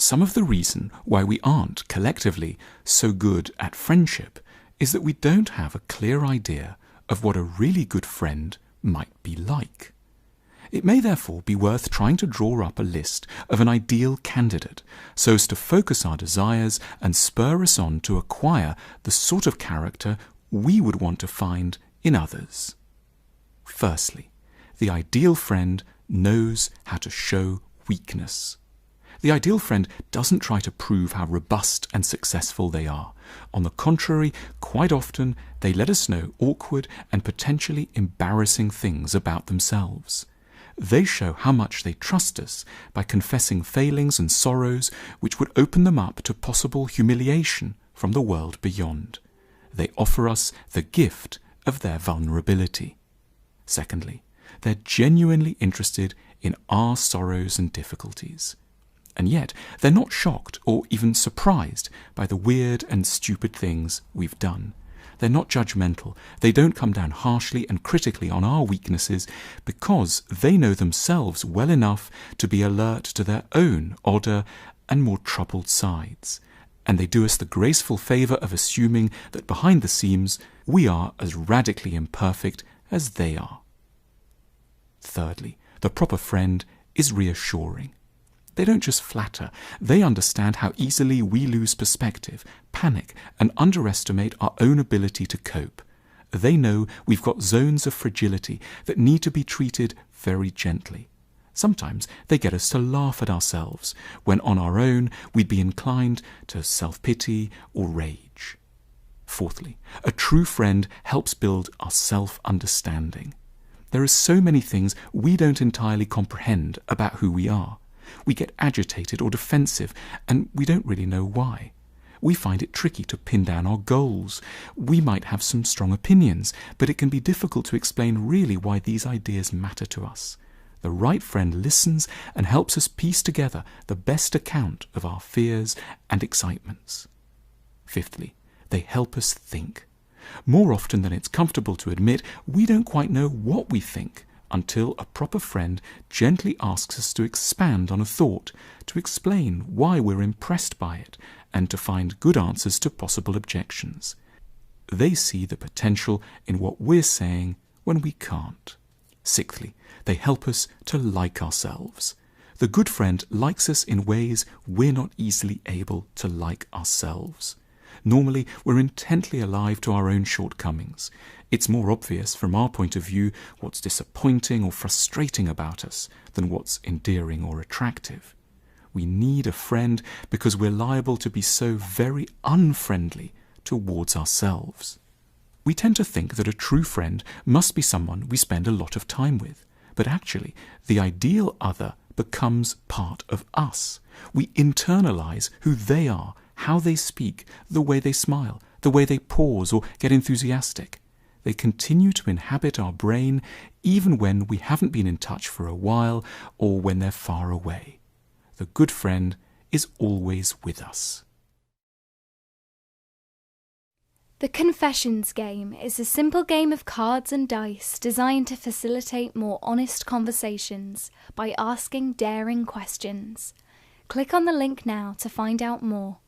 some of the reason why we aren't collectively so good at friendship is that we don't have a clear idea of what a really good friend might be like. It may therefore be worth trying to draw up a list of an ideal candidate so as to focus our desires and spur us on to acquire the sort of character we would want to find in others. Firstly, the ideal friend knows how to show weakness. The ideal friend doesn't try to prove how robust and successful they are. On the contrary, quite often they let us know awkward and potentially embarrassing things about themselves. They show how much they trust us by confessing failings and sorrows which would open them up to possible humiliation from the world beyond. They offer us the gift of their vulnerability. Secondly, they're genuinely interested in our sorrows and difficulties. And yet, they're not shocked or even surprised by the weird and stupid things we've done. They're not judgmental. They don't come down harshly and critically on our weaknesses because they know themselves well enough to be alert to their own odder and more troubled sides. And they do us the graceful favour of assuming that behind the seams we are as radically imperfect as they are. Thirdly, the proper friend is reassuring. They don't just flatter, they understand how easily we lose perspective, panic, and underestimate our own ability to cope. They know we've got zones of fragility that need to be treated very gently. Sometimes they get us to laugh at ourselves, when on our own we'd be inclined to self-pity or rage. Fourthly, a true friend helps build our self-understanding. There are so many things we don't entirely comprehend about who we are. We get agitated or defensive, and we don't really know why. We find it tricky to pin down our goals. We might have some strong opinions, but it can be difficult to explain really why these ideas matter to us. The right friend listens and helps us piece together the best account of our fears and excitements. Fifthly, they help us think. More often than it's comfortable to admit, we don't quite know what we think until a proper friend gently asks us to expand on a thought, to explain why we're impressed by it, and to find good answers to possible objections. They see the potential in what we're saying when we can't. Sixthly, they help us to like ourselves. The good friend likes us in ways we're not easily able to like ourselves. Normally, we're intently alive to our own shortcomings. It's more obvious from our point of view what's disappointing or frustrating about us than what's endearing or attractive. We need a friend because we're liable to be so very unfriendly towards ourselves. We tend to think that a true friend must be someone we spend a lot of time with, but actually, the ideal other becomes part of us. We internalize who they are, how they speak, the way they smile, the way they pause or get enthusiastic. They continue to inhabit our brain even when we haven't been in touch for a while or when they're far away. The good friend is always with us. The Confessions game is a simple game of cards and dice designed to facilitate more honest conversations by asking daring questions. Click on the link now to find out more.